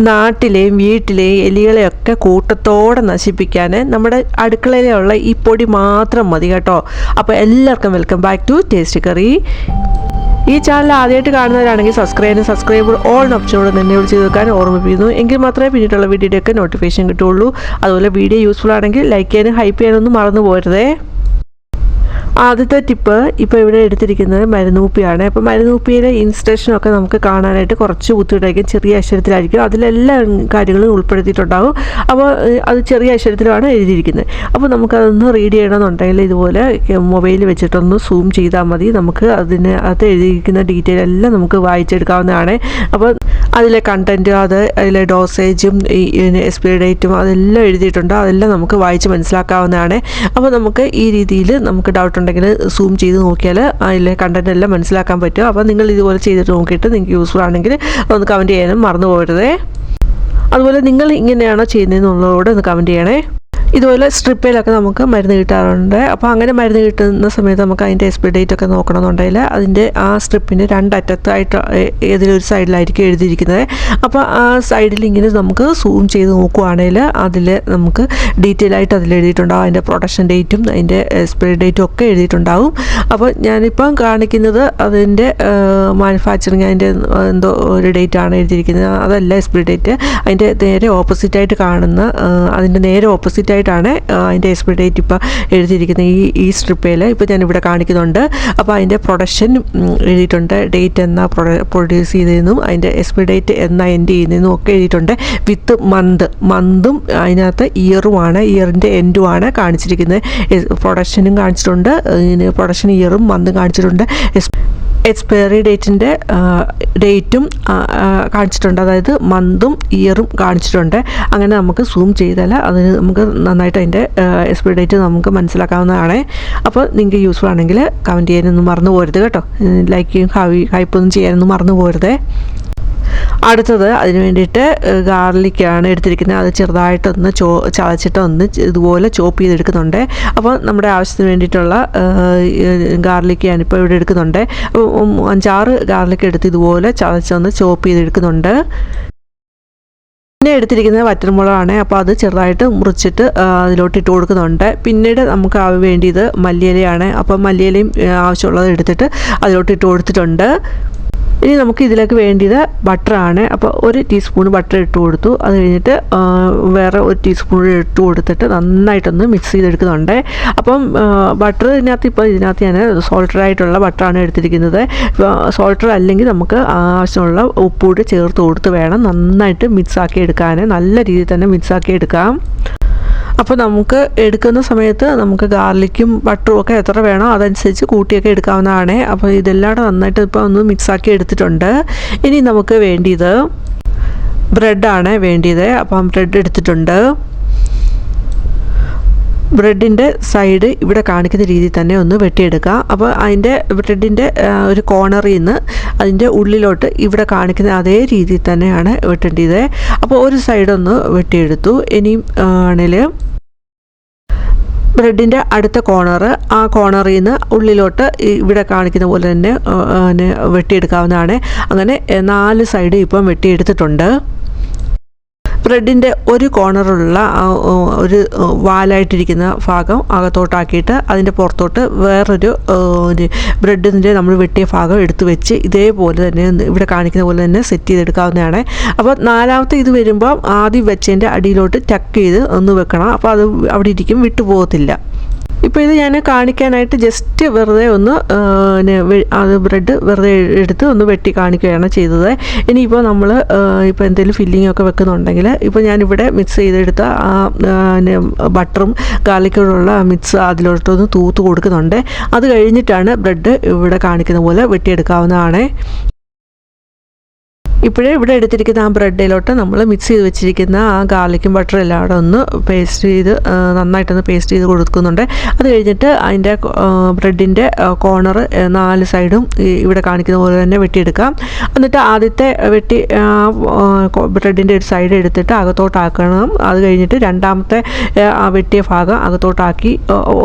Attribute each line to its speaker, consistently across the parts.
Speaker 1: നാട്ടിലെയും വീട്ടിലെയും എലികളെയൊക്കെ കൂട്ടത്തോടെ നശിപ്പിക്കാൻ നമ്മുടെ അടുക്കളയിലുള്ള ഈ പൊടി മാത്രം മതി കേട്ടോ. അപ്പോൾ എല്ലാവർക്കും welcome back to tasty curry. ഈ ചാനൽ ആദ്യമായിട്ട് കാണുന്നവരാണെങ്കിൽ സബ്സ്ക്രൈബർ ഓൾ ഓപ്ഷനോട് തന്നെ ചെയ്ത് വെക്കാൻ ഓർമ്മിപ്പിക്കുന്നു. എങ്കിൽ മാത്രമേ പിന്നീടുള്ള വീഡിയോയുടെയൊക്കെ നോട്ടിഫിക്കേഷൻ കിട്ടുള്ളൂ. അതുപോലെ വീഡിയോ യൂസ്ഫുൾ ആണെങ്കിൽ ലൈക്ക് ചെയ്യാനും ഹൈപ്പ് ചെയ്യാനൊന്നും മറന്നു പോകരുതേ. ആദ്യത്തെ ടിപ്പ് ഇപ്പോൾ ഇവിടെ എടുത്തിരിക്കുന്നത് മരുന്നുകുപ്പിയാണ്. അപ്പോൾ മരുന്നുകുപ്പിയിലെ ഇൻസ്ട്രക്ഷനൊക്കെ നമുക്ക് കാണാനായിട്ട് കുറച്ച് ബുദ്ധിമുട്ടായിരിക്കും, ചെറിയ അക്ഷരത്തിലായിരിക്കും, അതിലെല്ലാ കാര്യങ്ങളും ഉൾപ്പെടുത്തിയിട്ടുണ്ടാകും. അപ്പോൾ അത് ചെറിയ അക്ഷരത്തിലാണ് എഴുതിയിരിക്കുന്നത്. അപ്പോൾ നമുക്കതൊന്ന് റീഡ് ചെയ്യണമെന്നുണ്ടെങ്കിൽ ഇതുപോലെ മൊബൈൽ വെച്ചിട്ടൊന്ന് സൂം ചെയ്താൽ മതി. നമുക്ക് അത് എഴുതിയിരിക്കുന്ന ഡീറ്റെയിൽ എല്ലാം നമുക്ക് വായിച്ചെടുക്കാവുന്നതാണ്. അപ്പോൾ അതിലെ കണ്ടൻറ്റ്, അതിലെ ഡോസേജും എക്സ്പയറി ഡേറ്റും അതെല്ലാം എഴുതിയിട്ടുണ്ട്. അതെല്ലാം നമുക്ക് വായിച്ച് മനസ്സിലാക്കാവുന്നതാണ്. അപ്പോൾ നമുക്ക് ഈ രീതിയിൽ നമുക്ക് ഡൗട്ട് ഉണ്ടെങ്കിൽ സൂം ചെയ്ത് നോക്കിയാൽ അതിലെ കണ്ടൻറ്റ് എല്ലാം മനസ്സിലാക്കാൻ പറ്റും. അപ്പോൾ നിങ്ങൾ ഇതുപോലെ ചെയ്തിട്ട് നോക്കിയിട്ട് നിങ്ങൾക്ക് യൂസ്ഫുൾ ആണെങ്കിൽ ഒന്ന് കമൻറ്റ് ചെയ്യാനും മറന്നു പോകരുതേ. അതുപോലെ നിങ്ങൾ ഇങ്ങനെയാണോ ചെയ്യുന്നതെന്നുള്ളതോടെ ഒന്ന് കമൻറ്റ് ചെയ്യണേ. ഇതുപോലെ സ്ട്രിപ്പിലൊക്കെ നമുക്ക് മരുന്ന് കിട്ടാറുണ്ട്. അപ്പോൾ അങ്ങനെ മരുന്ന് കിട്ടുന്ന സമയത്ത് നമുക്ക് അതിൻ്റെ എക്സ്പയറി ഡേറ്റ് ഒക്കെ നോക്കണമെന്നുണ്ടെങ്കിൽ അതിൻ്റെ ആ സ്ട്രിപ്പിൻ്റെ രണ്ടറ്റത്തായിട്ട് ഏതൊരു സൈഡിലായിരിക്കും എഴുതിയിരിക്കുന്നത്. അപ്പോൾ ആ സൈഡിൽ ഇങ്ങനെ നമുക്ക് സൂം ചെയ്ത് നോക്കുവാണെങ്കിൽ അതിൽ നമുക്ക് ഡീറ്റെയിൽ ആയിട്ട് അതിൽ എഴുതിയിട്ടുണ്ടാകും. അതിൻ്റെ പ്രൊഡക്ഷൻ ഡേറ്റും അതിൻ്റെ എക്സ്പയറി ഡേറ്റും ഒക്കെ എഴുതിയിട്ടുണ്ടാകും. അപ്പോൾ ഞാനിപ്പം കാണിക്കുന്നത് അതിൻ്റെ മാനുഫാക്ചറിങ്, അതിൻ്റെ എന്തോ ഒരു ഡേറ്റാണ് എഴുതിയിരിക്കുന്നത്. അതല്ല എക്സ്പയറി ഡേറ്റ്. അതിൻ്റെ നേരെ ഓപ്പോസിറ്റായിട്ട് കാണുന്ന അതിൻ്റെ നേരെ ഓപ്പോസിറ്റായിട്ട് അതിൻ്റെ എക്സ്പയറി ഡേറ്റ് ഇപ്പോൾ എഴുതിയിരിക്കുന്നത് ഈ സ്ട്രിപ്പേൽ ഇപ്പോൾ ഞാനിവിടെ കാണിക്കുന്നുണ്ട്. അപ്പോൾ അതിൻ്റെ പ്രൊഡക്ഷൻ എഴുതിയിട്ടുണ്ട്, ഡേറ്റ് എന്നാ പ്രൊഡ്യൂസ് ചെയ്തതെന്നും അതിൻ്റെ എക്സ്പയറി ഡേറ്റ് എന്നാ എൻഡ് ചെയ്യുന്നതെന്നും ഒക്കെ എഴുതിയിട്ടുണ്ട്. വിത്ത് മന്തും അതിനകത്ത് ഇയറുമാണ്, ഇയറിൻ്റെ എൻഡുമാണ് കാണിച്ചിരിക്കുന്നത്. പ്രൊഡക്ഷനും കാണിച്ചിട്ടുണ്ട്, പ്രൊഡക്ഷൻ ഇയറും മന്തും കാണിച്ചിട്ടുണ്ട്. എക്സ്പയറി ഡേറ്റിൻ്റെ ഡേറ്റും കാണിച്ചിട്ടുണ്ട്, അതായത് മന്തും ഇയറും കാണിച്ചിട്ടുണ്ട്. അങ്ങനെ നമുക്ക് സൂം ചെയ്താൽ അതിന് നമുക്ക് നന്നായിട്ട് അതിൻ്റെ എക്സ്പയറി ഡേറ്റ് നമുക്ക് മനസ്സിലാക്കാവുന്നതാണ്. അപ്പോൾ നിങ്ങൾക്ക് യൂസ്ഫുൾ ആണെങ്കിൽ കമൻറ്റ് ചെയ്യാനൊന്നും മറന്നു പോകരുത് കേട്ടോ. ലൈക്കും ഹൈപ്പൊന്നും ചെയ്യാനൊന്നും മറന്നു പോകരുതേ. അടുത്തത് അതിന് വേണ്ടിയിട്ട് ഗാർലിക്കാണ് എടുത്തിരിക്കുന്നത്. അത് ചെറുതായിട്ടൊന്ന് ചതച്ചിട്ട് ഒന്ന് ഇതുപോലെ ചോപ്പ് ചെയ്തെടുക്കുന്നുണ്ട്. അപ്പോൾ നമ്മുടെ ആവശ്യത്തിന് വേണ്ടിയിട്ടുള്ള ഗാർലിക്ക് ഞാനിപ്പോൾ ഇവിടെ എടുക്കുന്നുണ്ട്. 5-6 ഗാർലിക്ക് എടുത്ത് ഇതുപോലെ ചതച്ചൊന്ന് ചോപ്പ് ചെയ്തെടുക്കുന്നുണ്ട്. പിന്നെ എടുത്തിരിക്കുന്നത് വറ്റൽമുളകാണ്. അപ്പോൾ അത് ചെറുതായിട്ട് മുറിച്ചിട്ട് അതിലോട്ട് ഇട്ട് കൊടുക്കുന്നുണ്ട്. പിന്നീട് നമുക്ക് വേണ്ടിയത് മല്ലിയിലയാണ്. അപ്പോൾ മല്ലിയിലയും ആവശ്യമുള്ളത് എടുത്തിട്ട് അതിലോട്ട് ഇട്ട് കൊടുത്തിട്ടുണ്ട്. ഇനി നമുക്ക് ഇതിലേക്ക് വേണ്ടിയത് ബട്ടറാണ്. അപ്പോൾ 1 ടീസ്പൂൺ ബട്ടർ ഇട്ട് കൊടുത്തു. അത് കഴിഞ്ഞിട്ട് വേറെ 1 ടീസ്പൂൺ ഇട്ട് കൊടുത്തിട്ട് നന്നായിട്ടൊന്ന് മിക്സ് ചെയ്തെടുക്കുന്നുണ്ട്. അപ്പം ബട്ടർ ഇതിനകത്ത് ഞാൻ സോൾട്ടഡ് ആയിട്ടുള്ള ബട്ടറാണ് എടുത്തിരിക്കുന്നത്. സോൾട്ടഡ് അല്ലെങ്കിൽ നമുക്ക് ആവശ്യമുള്ള ഉപ്പൂടി ചേർത്ത് കൊടുത്ത് വേണം നന്നായിട്ട് മിക്സാക്കി എടുക്കാൻ. നല്ല രീതിയിൽ തന്നെ മിക്സാക്കി എടുക്കാം. അപ്പോൾ നമുക്ക് എടുക്കുന്ന സമയത്ത് നമുക്ക് ഗാർലിക്കും ബട്ടറും ഒക്കെ എത്ര വേണോ അതനുസരിച്ച് കൂട്ടിയൊക്കെ എടുക്കാവുന്നതാണ്. അപ്പോൾ ഇതെല്ലാം നന്നായിട്ട് ഇപ്പോൾ ഒന്ന് മിക്സാക്കി എടുത്തിട്ടുണ്ട്. ഇനി നമുക്ക് വേണ്ടിയത് ബ്രെഡാണ് വേണ്ടിയത്. അപ്പം ബ്രെഡ് എടുത്തിട്ടുണ്ട്. ബ്രെഡിൻ്റെ സൈഡ് ഇവിടെ കാണിക്കുന്ന രീതിയിൽ തന്നെ ഒന്ന് വെട്ടിയെടുക്കുക. അപ്പോൾ അതിൻ്റെ ബ്രെഡിൻ്റെ ഒരു കോർണറിൽ നിന്ന് അതിൻ്റെ ഉള്ളിലോട്ട് ഇവിടെ കാണിക്കുന്ന അതേ രീതിയിൽ തന്നെയാണ് വെട്ടേണ്ടത്. അപ്പോൾ ഒരു സൈഡൊന്ന് വെട്ടിയെടുത്തു. ഇനിയും ആണെങ്കിൽ ബ്രെഡിൻ്റെ അടുത്ത ആ കോർണറിൽ നിന്ന് ഉള്ളിലോട്ട് ഇവിടെ കാണിക്കുന്ന പോലെ തന്നെ വെട്ടിയെടുക്കാവുന്നതാണ്. അങ്ങനെ 4 സൈഡ് ഇപ്പം വെട്ടിയെടുത്തിട്ടുണ്ട്. ബ്രെഡിൻ്റെ ഒരു കോർണറുള്ള ഒരു വാലായിട്ടിരിക്കുന്ന ഭാഗം അകത്തോട്ടാക്കിയിട്ട് അതിൻ്റെ പുറത്തോട്ട് വേറൊരു ബ്രെഡിൻ്റെ നമ്മൾ വെട്ടിയ ഭാഗം എടുത്ത് വെച്ച് ഇതേപോലെ തന്നെ ഇവിടെ കാണിക്കുന്ന പോലെ തന്നെ സെറ്റ് ചെയ്തെടുക്കാവുന്നതാണ്. അപ്പോൾ 4ാമത്തെ ഇത് വരുമ്പോൾ ആദ്യം വെച്ചതിൻ്റെ അടിയിലോട്ട് ടക്ക് ചെയ്ത് ഒന്ന് വെക്കണം. അപ്പോൾ അത് അവിടെ ഇരിക്കും, വിട്ടു പോകത്തില്ല. ഇപ്പോൾ ഇത് ഞാൻ കാണിക്കാനായിട്ട് ജസ്റ്റ് വെറുതെ ഒന്ന് അത് ബ്രെഡ് വെറുതെ എടുത്ത് ഒന്ന് വെട്ടി കാണിക്കുകയാണ് ചെയ്തത്. ഇനിയിപ്പോൾ നമ്മൾ ഇപ്പോൾ എന്തെങ്കിലും ഫില്ലിംഗ് ഒക്കെ വെക്കുന്നുണ്ടെങ്കിൽ ഇപ്പോൾ ഞാനിവിടെ മിക്സ് ചെയ്തെടുത്ത ബട്ടറും ഗാർലിക്കോടുള്ള മിക്സ് അതിലോട്ടൊന്ന് തൂത്ത് കൊടുക്കുന്നുണ്ട്. അത് കഴിഞ്ഞിട്ടാണ് ബ്രെഡ് ഇവിടെ കാണിക്കുന്ന പോലെ വെട്ടിയെടുക്കാവുന്നതാണ്. ഇപ്പോഴേ ഇവിടെ എടുത്തിരിക്കുന്ന ആ ബ്രെഡിലോട്ട് നമ്മൾ മിക്സ് ചെയ്ത് വെച്ചിരിക്കുന്ന ആ ഗാർലിക്കും ബട്ടറും എല്ലാം കൂടെ ഒന്ന് നന്നായിട്ടൊന്ന് പേസ്റ്റ് ചെയ്ത് കൊടുക്കുന്നുണ്ട്. അത് കഴിഞ്ഞിട്ട് അതിൻ്റെ ബ്രെഡിൻ്റെ കോർണർ 4 സൈഡും ഇവിടെ കാണിക്കുന്ന പോലെ തന്നെ വെട്ടിയെടുക്കാം. എന്നിട്ട് ആദ്യത്തെ ബ്രെഡിൻ്റെ ഒരു സൈഡ് എടുത്തിട്ട് അകത്തോട്ടാക്കണം. അത് കഴിഞ്ഞിട്ട് രണ്ടാമത്തെ ആ വെട്ടിയ ഭാഗം അകത്തോട്ടാക്കി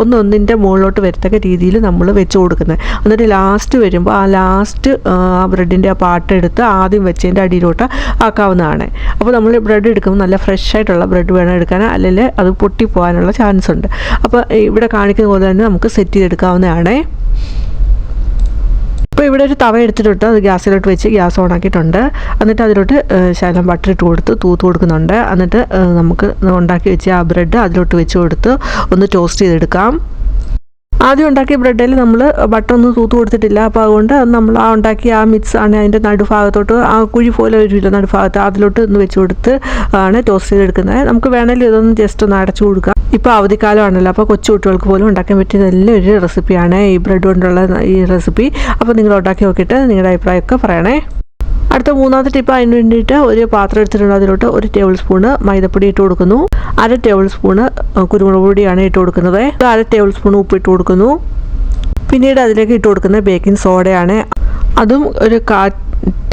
Speaker 1: ഒന്നിൻ്റെ മുകളിലോട്ട് വരത്തക്ക രീതിയിൽ നമ്മൾ വെച്ച് കൊടുക്കുന്നത്. എന്നിട്ട് ലാസ്റ്റ് വരുമ്പോൾ ആ ബ്രെഡിൻ്റെ ആ പാട്ടെടുത്ത് ആദ്യം വെച്ച് പൊരിച്ചതിൻ്റെ അടിയിലോട്ട് ആക്കാവുന്നതാണ്. അപ്പോൾ നമ്മൾ ബ്രെഡ് എടുക്കുമ്പോൾ നല്ല ഫ്രഷ് ആയിട്ടുള്ള ബ്രെഡ് വേണം എടുക്കാൻ, അല്ലെങ്കിൽ അത് പൊട്ടിപ്പോകാനുള്ള ചാൻസ് ഉണ്ട്. അപ്പോൾ ഇവിടെ കാണിക്കുന്ന പോലെ തന്നെ നമുക്ക് സെറ്റ് ചെയ്തെടുക്കാവുന്നതാണ്. ഇപ്പോൾ ഇവിടെ ഒരു തവ എടുത്തിട്ട് അത് ഗ്യാസിലോട്ട് വെച്ച് ഗ്യാസ് ഓണാക്കിയിട്ടുണ്ട്. എന്നിട്ട് അതിലോട്ട് ശകലം ബട്ടർ ഇട്ട് കൊടുത്ത് തൂത്ത് കൊടുക്കുന്നുണ്ട്. എന്നിട്ട് നമുക്ക് ഉണ്ടാക്കി വെച്ച ആ ബ്രെഡ് അതിലോട്ട് വെച്ച് കൊടുത്ത് ഒന്ന് ടോസ്റ്റ് ചെയ്തെടുക്കാം. ആദ്യം ഉണ്ടാക്കിയ ബ്രെഡിൽ നമ്മൾ ബട്ടറൊന്നും തൂത്ത് കൊടുത്തിട്ടില്ല. അപ്പോൾ അതുകൊണ്ട് നമ്മൾ ആ ഉണ്ടാക്കിയ ആ മിക്സ് ആണ് അതിൻ്റെ നടുഭാഗത്തോട്ട് ആ കുഴി പോലെ ഒരു നടുഭാഗത്ത് അതിലോട്ട് ഒന്ന് വെച്ച് കൊടുത്ത് ആണ് ടോസ്റ്റ് ചെയ്തെടുക്കുന്നത്. നമുക്ക് വേണമെങ്കിൽ ഇതൊന്ന് ജസ്റ്റ് ഒന്ന് അടച്ചു കൊടുക്കാം. ഇപ്പോൾ അവധിക്കാലമാണല്ലോ, അപ്പോൾ കൊച്ചു കുട്ടികൾക്ക് പോലും ഉണ്ടാക്കാൻ പറ്റിയ നല്ലൊരു റെസിപ്പിയാണ് ഈ ബ്രെഡ് കൊണ്ടുള്ള ഈ റെസിപ്പി. അപ്പോൾ നിങ്ങൾ ഉണ്ടാക്കി നോക്കിയിട്ട് നിങ്ങളുടെ അഭിപ്രായമൊക്കെ പറയണേ. അടുത്ത മൂന്നാമത്തെ ടിപ്പ്, അതിന് വേണ്ടിയിട്ട് ഒരു പാത്രം എടുത്തിട്ടുണ്ട്. അതിലോട്ട് 1 ടേബിൾ സ്പൂണ് മൈദപ്പൊടി ഇട്ട് കൊടുക്കുന്നു. 1/2 ടേബിൾ സ്പൂണ് കുരുമുളക് പൊടിയാണ് ഇട്ട് കൊടുക്കുന്നത്. 1/2 ടേബിൾ സ്പൂൺ ഉപ്പ് ഇട്ട് കൊടുക്കുന്നു. പിന്നീട് അതിലേക്ക് ഇട്ട് കൊടുക്കുന്നത് ബേക്കിംഗ് സോഡയാണ്. അതും ഒരു 1/4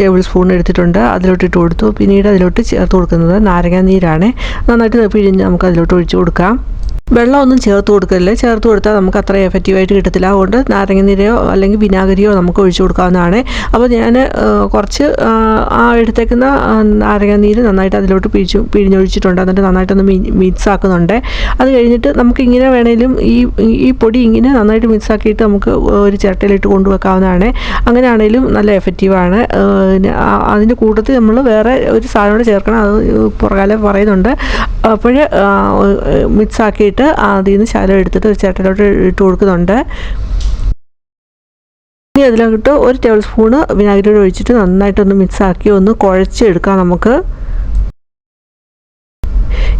Speaker 1: ടേബിൾ സ്പൂൺ എടുത്തിട്ടുണ്ട്, അതിലോട്ട് ഇട്ട് കൊടുത്തു. പിന്നീട് അതിലോട്ട് ചേർത്ത് കൊടുക്കുന്നത് നാരങ്ങ നീരാണ്. നന്നായിട്ട് പിഴിഞ്ഞ് നമുക്ക് അതിലോട്ട് ഒഴിച്ച് കൊടുക്കാം. വെള്ളമൊന്നും ചേർത്ത് കൊടുക്കരുത്. ചേർത്ത് കൊടുത്താൽ നമുക്ക് അത്ര എഫക്റ്റീവായിട്ട് കിട്ടത്തില്ല. അതുകൊണ്ട് നാരങ്ങനീരയോ അല്ലെങ്കിൽ വിനാഗിരിയോ നമുക്ക് ഒഴിച്ചു കൊടുക്കാവുന്നതാണ്. അപ്പോൾ ഞാൻ കുറച്ച് എടുത്തേക്കുന്ന നാരങ്ങനീര് നന്നായിട്ട് അതിലോട്ട് പിഴിഞ്ഞൊഴിച്ചിട്ടുണ്ട്. എന്നിട്ട് നന്നായിട്ടൊന്ന് മിക്സ് ആക്കുന്നുണ്ട്. അത് കഴിഞ്ഞിട്ട് നമുക്കിങ്ങനെ വേണേലും ഈ പൊടി ഇങ്ങനെ നന്നായിട്ട് മിക്സ് ആക്കിയിട്ട് നമുക്ക് ഒരു ചിരട്ടയിലിട്ട് കൊണ്ടുവെക്കാവുന്നതാണ്. അങ്ങനെയാണേലും നല്ല എഫക്റ്റീവാണ്. അതിൻ്റെ കൂട്ടത്തിൽ നമ്മൾ വേറെ ഒരു സാധനം കൂടെ ചേർക്കണം, അത് പുറകാലം പറയുന്നുണ്ട്. അപ്പോൾ മിക്സ് ആക്കിയിട്ട് അതിൽ നിന്ന് ശകലം എടുത്തിട്ട് ഒരു ചേട്ടയിലോട്ട് ഇട്ട് കൊടുക്കുന്നുണ്ട്. ഇനി അതിലോട്ട് 1 ടേബിൾ സ്പൂണ് വിനാഗിരി ഒഴിച്ചിട്ട് നന്നായിട്ടൊന്ന് മിക്സ് ആക്കി ഒന്ന് കുഴച്ചെടുക്കാം നമുക്ക്.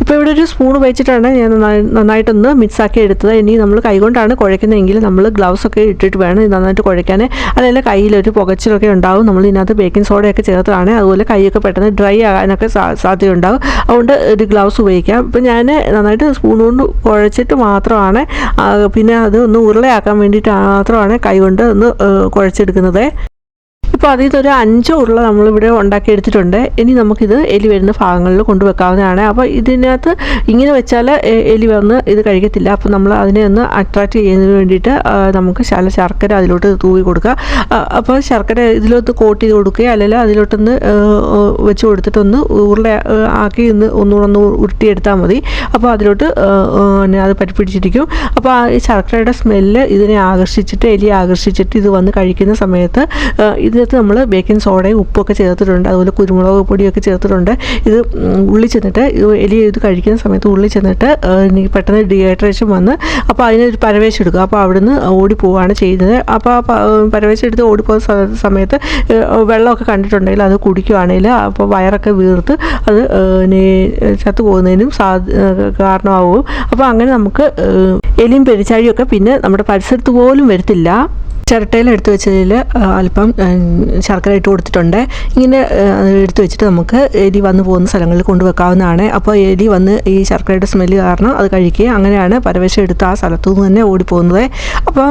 Speaker 1: ഇപ്പോൾ ഇവിടെ ഒരു സ്പൂൺ വെച്ചിട്ടാണ് ഞാൻ നന്നായിട്ടൊന്ന് മിക്സാക്കി എടുത്തത്. ഇനി നമ്മൾ കൈകൊണ്ടാണ് കുഴയ്ക്കുന്നതെങ്കിൽ നമ്മൾ ഗ്ലൗസ് ഒക്കെ ഇട്ടിട്ട് വേണം ഇത് നന്നായിട്ട് കുഴയ്ക്കാൻ. അതല്ല കയ്യിലൊരു പുകച്ചിലൊക്കെ ഉണ്ടാവും. നമ്മൾ ഇതിനകത്ത് ബേക്കിംഗ് സോഡയൊക്കെ ചേർത്താണ്. അതുപോലെ കൈയൊക്കെ പെട്ടെന്ന് ഡ്രൈ ആകാനൊക്കെ സാധ്യതയുണ്ടാവും. അതുകൊണ്ട് ഒരു ഗ്ലൗസ് ഉപയോഗിക്കാം. ഇപ്പം ഞാൻ നന്നായിട്ട് സ്പൂൺ കൊണ്ട് കുഴച്ചിട്ട് മാത്രമാണ്, പിന്നെ അത് ഒന്ന് ഉരുളയാക്കാൻ വേണ്ടിയിട്ട് മാത്രമാണ് കൈകൊണ്ട് ഒന്ന് കുഴച്ചെടുക്കുന്നത്. ഇപ്പോൾ അതിൽ നിന്നൊരു 5 ഉരുള നമ്മളിവിടെ ഉണ്ടാക്കിയെടുത്തിട്ടുണ്ട്. ഇനി നമുക്കിത് എലി വരുന്ന ഭാഗങ്ങളിൽ കൊണ്ടുവെക്കാവുന്നതാണ്. അപ്പോൾ ഇതിനകത്ത് ഇങ്ങനെ വെച്ചാൽ എലി വന്ന് ഇത് കഴിക്കത്തില്ല. അപ്പോൾ നമ്മൾ അതിനെ ഒന്ന് അട്രാക്റ്റ് ചെയ്യുന്നതിന് വേണ്ടിയിട്ട് നമുക്ക് ശർക്കര അതിലോട്ട് തൂവി കൊടുക്കുക. അപ്പോൾ ശർക്കര ഇതിലോട്ട് കോട്ട് ചെയ്ത് കൊടുക്കുക, അല്ലെങ്കിൽ അതിലോട്ടൊന്ന് വെച്ച് കൊടുത്തിട്ടൊന്ന് ഉരുള ആക്കി ഒന്നുകൂടെ ഉരുട്ടിയെടുത്താൽ മതി. അപ്പോൾ അതിലോട്ട് അത് പിടിച്ചിരിക്കും. അപ്പോൾ ഈ ശർക്കരയുടെ സ്മെല്ല് ഇതിനെ ആകർഷിച്ചിട്ട് എലിയെ ആകർഷിച്ചിട്ട് ഇത് വന്ന് കഴിക്കുന്ന സമയത്ത് ഇതിനകത്ത് നമ്മൾ ബേക്കിംഗ് സോഡയും ഉപ്പൊക്കെ ചേർത്തിട്ടുണ്ട്, അതുപോലെ കുരുമുളക് പൊടിയൊക്കെ ചേർത്തിട്ടുണ്ട്. ഇത് ഉള്ളിൽ ചെന്നിട്ട് എലി ഇത് കഴിക്കുന്ന സമയത്ത് ഉള്ളിൽ ചെന്നിട്ട് എനിക്ക് പെട്ടെന്ന് ഡീഹൈഡ്രേഷൻ വന്ന് അപ്പോൾ അതിനൊരു പരവേശം എടുക്കുക. അപ്പോൾ അവിടുന്ന് ഓടിപ്പോവുകയാണ് ചെയ്യുന്നത്. അപ്പോൾ ആ പരവേശം എടുത്ത് ഓടിപ്പോകുന്ന സമയത്ത് വെള്ളമൊക്കെ കണ്ടിട്ടുണ്ടെങ്കിൽ അത് കുടിക്കുകയാണെങ്കിൽ അപ്പോൾ വയറൊക്കെ വീർത്ത് അത് ചത്തു പോകുന്നതിനും കാരണമാവും. അപ്പോൾ അങ്ങനെ നമുക്ക് എലിയും പെരിച്ചാഴിയൊക്കെ പിന്നെ നമ്മുടെ പരിസരത്ത് പോലും വരത്തില്ല. ചിരട്ടയിൽ എടുത്ത് വെച്ചതിൽ അല്പം ശർക്കര ഇട്ട് കൊടുത്തിട്ടുണ്ട്. ഇങ്ങനെ എടുത്ത് വെച്ചിട്ട് നമുക്ക് എലി വന്ന് പോകുന്ന സ്ഥലങ്ങളിൽ കൊണ്ടുവെക്കാവുന്നതാണ്. അപ്പോൾ എലി വന്ന് ഈ ശർക്കരയുടെ സ്മെല്ല് കാരണം അത് കഴിക്കുക, അങ്ങനെയാണ് പരവേശം എടുത്ത് ആ സ്ഥലത്തു നിന്ന് തന്നെ ഓടിപ്പോകുന്നത്. അപ്പോൾ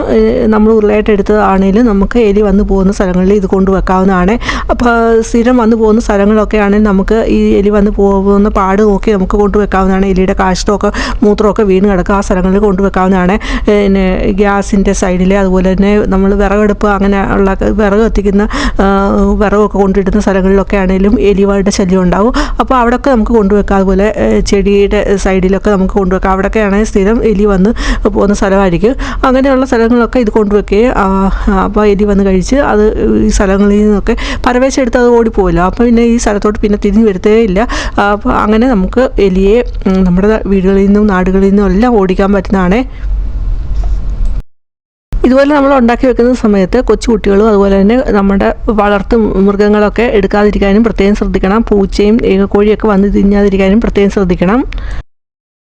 Speaker 1: നമ്മൾ ഉരുളയായിട്ട് എടുത്തതാണെങ്കിലും നമുക്ക് എലി വന്ന് പോകുന്ന സ്ഥലങ്ങളിൽ ഇത് കൊണ്ടുവെക്കാവുന്നതാണ്. അപ്പോൾ സ്ഥിരം വന്ന് പോകുന്ന സ്ഥലങ്ങളൊക്കെ ആണെങ്കിൽ നമുക്ക് ഈ എലി വന്ന് പോകുന്ന പാട് നോക്കി നമുക്ക് കൊണ്ടുവെക്കാവുന്നതാണ്. എലിയുടെ കാഷ്ടമൊക്കെ മൂത്രമൊക്കെ വീണ് കിടക്കുക ആ സ്ഥലങ്ങളിൽ കൊണ്ടുവെക്കാവുന്നതാണ്. പിന്നെ ഗ്യാസിൻ്റെ സൈഡിൽ, അതുപോലെ തന്നെ നമ്മൾ വിറകെടുപ്പ് അങ്ങനെ ഉള്ള വിറക് കത്തിക്കുന്ന വിറകൊക്കെ കൊണ്ടിടുന്ന സ്ഥലങ്ങളിലൊക്കെ ആണെങ്കിലും എലികളുടെ ശല്യം ഉണ്ടാവും. അപ്പോൾ അവിടെയൊക്കെ നമുക്ക് കൊണ്ടുവെക്കാം. അതുപോലെ ചെടിയുടെ സൈഡിലൊക്കെ നമുക്ക് കൊണ്ടുവെക്കാം. അവിടെയൊക്കെ ആണെങ്കിൽ സ്ഥിരം എലി വന്ന് പോകുന്ന സ്ഥലമായിരിക്കും. അങ്ങനെയുള്ള സ്ഥലങ്ങളിലൊക്കെ ഇത് കൊണ്ടുവെക്കുകയും അപ്പോൾ എലി വന്ന് കഴിച്ച് അത് ഈ സ്ഥലങ്ങളിൽ നിന്നൊക്കെ പരവേശം എടുത്ത് അത് ഓടിപ്പോയില്ല. അപ്പോൾ പിന്നെ ഈ സ്ഥലത്തോട്ട് പിന്നെ തിരിഞ്ഞ് വരുത്തേ ഇല്ല. അപ്പോൾ അങ്ങനെ നമുക്ക് എലിയെ നമ്മുടെ വീടുകളിൽ നിന്നും നാടുകളിൽ നിന്നും എല്ലാം ഓടിക്കാൻ പറ്റുന്നതാണ്. ഇതുപോലെ നമ്മൾ ഉണ്ടാക്കി വെക്കുന്ന സമയത്ത് കൊച്ചു കുട്ടികളും അതുപോലെ തന്നെ നമ്മുടെ വളർത്തു മൃഗങ്ങളൊക്കെ എടുക്കാതിരിക്കാനും പ്രത്യേകം ശ്രദ്ധിക്കണം. പൂച്ചയും കോഴിയൊക്കെ വന്ന് തിന്നാതിരിക്കാനും പ്രത്യേകം ശ്രദ്ധിക്കണം.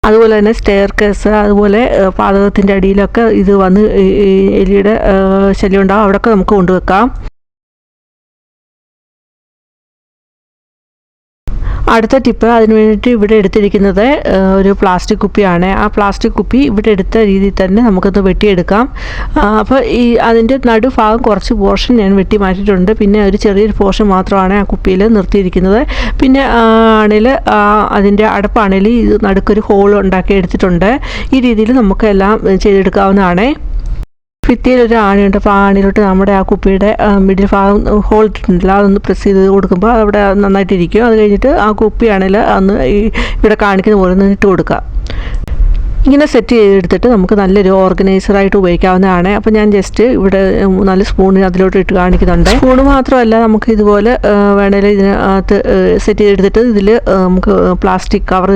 Speaker 1: അതുപോലെ തന്നെ സ്റ്റെയർ കേസ്, അതുപോലെ പാതകത്തിൻ്റെ അടിയിലൊക്കെ ഇത് വന്ന് എലിയുടെ ശല്യം ഉണ്ടാകും. അവിടെയൊക്കെ നമുക്ക് കൊണ്ടുവെക്കാം. അടുത്ത ടിപ്പ്, അതിന് വേണ്ടിയിട്ട് ഇവിടെ എടുത്തിരിക്കുന്നത് ഒരു പ്ലാസ്റ്റിക് കുപ്പിയാണ്. ആ പ്ലാസ്റ്റിക് കുപ്പി ഇവിടെ എടുത്ത രീതിയിൽ തന്നെ നമുക്കൊന്ന് വെട്ടിയെടുക്കാം. അപ്പോൾ അതിൻ്റെ നടുഭാഗം കുറച്ച് പോർഷൻ ഞാൻ വെട്ടി മാറ്റിയിട്ടുണ്ട്. പിന്നെ ഒരു ചെറിയൊരു പോർഷൻ മാത്രമാണ് ആ കുപ്പിയിൽ നിർത്തിയിരിക്കുന്നത്. പിന്നെ ആണെങ്കിൽ അതിൻ്റെ അടപ്പാണെങ്കിൽ ഇത് നടുക്കൊരു ഹോൾ ഉണ്ടാക്കി എടുത്തിട്ടുണ്ട്. ഈ രീതിയിൽ നമുക്കെല്ലാം ചെയ്തെടുക്കാവുന്നതാണ്. ഭിത്തിയിൽ ഒരു ആണിയുണ്ട്. അപ്പോൾ ആണിയിലോട്ട് നമ്മുടെ ആ കുപ്പിയുടെ മിഡിൽ ഭാഗം ഹോൾ ഇട്ടിട്ടുണ്ടല്ലോ, അതൊന്ന് പ്രസ് ചെയ്ത് കൊടുക്കുമ്പോൾ അവിടെ നന്നായിട്ടിരിക്കും. അത് കഴിഞ്ഞിട്ട് ആ കുപ്പിയാണെങ്കിൽ അന്ന് ഇവിടെ കാണിക്കുന്ന പോലെ ഒന്ന് ഇട്ട് കൊടുക്കുക. ഇങ്ങനെ സെറ്റ് ചെയ്തെടുത്തിട്ട് നമുക്ക് നല്ലൊരു ഓർഗനൈസറായിട്ട് ഉപയോഗിക്കാവുന്നതാണ്. അപ്പോൾ ഞാൻ ജസ്റ്റ് ഇവിടെ 4 സ്പൂൺ അതിലോട്ട് ഇട്ട് കാണിക്കുന്നുണ്ട്. സ്പൂണ് മാത്രമല്ല, നമുക്ക് ഇതുപോലെ വേണമെങ്കിൽ ഇതിനകത്ത് സെറ്റ് ചെയ്തെടുത്തിട്ട് ഇതിൽ നമുക്ക് പ്ലാസ്റ്റിക് കവർ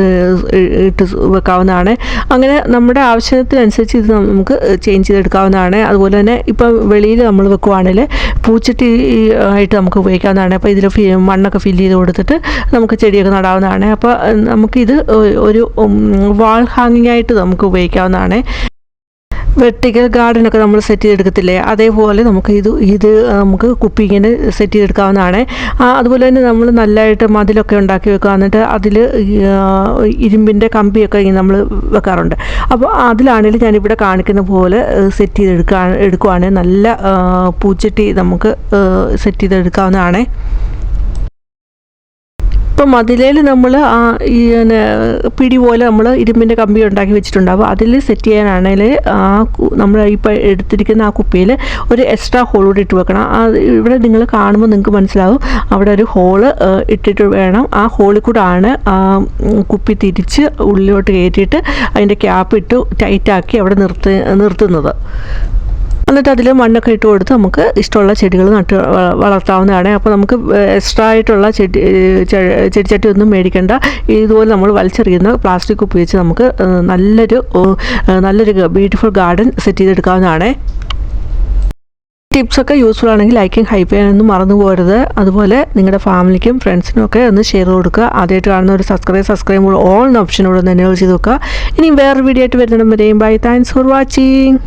Speaker 1: ഇട്ട് വെക്കാവുന്നതാണ്. അങ്ങനെ നമ്മുടെ ആവശ്യത്തിനനുസരിച്ച് ഇത് നമുക്ക് ചേഞ്ച് ചെയ്തെടുക്കാവുന്നതാണ്. അതുപോലെ തന്നെ ഇപ്പം വെളിയിൽ നമ്മൾ വെക്കുവാണെങ്കിൽ പൂച്ചട്ടി ആയിട്ട് നമുക്ക് ഉപയോഗിക്കാവുന്നതാണ്. അപ്പോൾ ഇതിൽ മണ്ണൊക്കെ ഫില്ല് ചെയ്ത് കൊടുത്തിട്ട് നമുക്ക് ചെടിയൊക്കെ നടാവുന്നതാണ്. അപ്പോൾ നമുക്കിത് ഒരു വാൾ ഹാങ്ങിങ് ആയിട്ട് നമുക്ക് ഉപയോഗിക്കാവുന്നതാണ്. വെർട്ടിക്കൽ ഗാർഡനൊക്കെ നമ്മൾ സെറ്റ് ചെയ്തെടുക്കത്തില്ലേ, അതേപോലെ നമുക്ക് ഇത് നമുക്ക് കുപ്പി ഇങ്ങനെ സെറ്റ് ചെയ്തെടുക്കാവുന്നതാണ്. അതുപോലെ തന്നെ നമ്മൾ നല്ലതായിട്ട് മതിലൊക്കെ ഉണ്ടാക്കി വെക്കുക, എന്നിട്ട് അതിൽ ഇരുമ്പിൻ്റെ കമ്പിയൊക്കെ ഇങ്ങനെ നമ്മൾ വെക്കാറുണ്ട്. അപ്പോൾ അതിലാണെങ്കിൽ ഞാനിവിടെ കാണിക്കുന്ന പോലെ സെറ്റ് ചെയ്തെടുക്കുകയാണെങ്കിൽ നല്ല പൂച്ചട്ടി നമുക്ക് സെറ്റ് ചെയ്തെടുക്കാവുന്നതാണ്. ഇപ്പം മതിലേൽ നമ്മൾ ഈ പിടി പോലെ നമ്മൾ ഇരുമ്പിൻ്റെ കമ്പി ഉണ്ടാക്കി വെച്ചിട്ടുണ്ടാവും. അതിൽ സെറ്റ് ചെയ്യാനാണെങ്കിൽ നമ്മൾ ഇപ്പോൾ എടുത്തിരിക്കുന്ന ആ കുപ്പിയിൽ ഒരു എക്സ്ട്രാ ഹോൾ കൂടി ഇട്ട് വെക്കണം. ഇവിടെ നിങ്ങൾ കാണുമ്പോൾ നിങ്ങൾക്ക് മനസ്സിലാവും, അവിടെ ഒരു ഹോള് ഇട്ടിട്ട് വേണം. ആ ഹോളിൽ കൂടെ ആണ് കുപ്പി തിരിച്ച് ഉള്ളിലോട്ട് കയറ്റിയിട്ട് അതിൻ്റെ ക്യാപ്പ് ഇട്ട് ടൈറ്റാക്കി അവിടെ നിർത്തുന്നത്. എന്നിട്ട് അതിൽ മണ്ണൊക്കെ ഇട്ട് കൊടുത്ത് നമുക്ക് ഇഷ്ടമുള്ള ചെടികൾ നട്ട് വളർത്താവുന്നതാണ്. അപ്പോൾ നമുക്ക് എക്സ്ട്രാ ആയിട്ടുള്ള ചെടിച്ചട്ടി ഒന്നും മേടിക്കേണ്ട. ഇതുപോലെ നമ്മൾ വലിച്ചെറിയുന്ന പ്ലാസ്റ്റിക് ഉപയോഗിച്ച് നമുക്ക് നല്ലൊരു ബ്യൂട്ടിഫുൾ ഗാർഡൻ സെറ്റ് ചെയ്തെടുക്കാവുന്നതാണ്. ടിപ്സൊക്കെ യൂസ്ഫുൾ ആണെങ്കിൽ ലൈക്കും ഹൈപ്പ് ചെയ്യാനൊന്നും മറന്നു പോകരുത്. അതുപോലെ നിങ്ങളുടെ ഫാമിലിക്കും ഫ്രണ്ട്സിനും ഒക്കെ ഒന്ന് ഷെയർ കൊടുക്കുക. ആദ്യമായിട്ട് കാണുന്ന ഒരു സബ്സ്ക്രൈബ് ഓൾ എന്ന ഓപ്ഷനോട് ഒന്ന് എനേബിൾ ചെയ്ത് നോക്കുക. ഇനി വേറൊരു വീഡിയോ ആയിട്ട് വരുന്നിടം വരെയും ബൈ. Thanks for watching.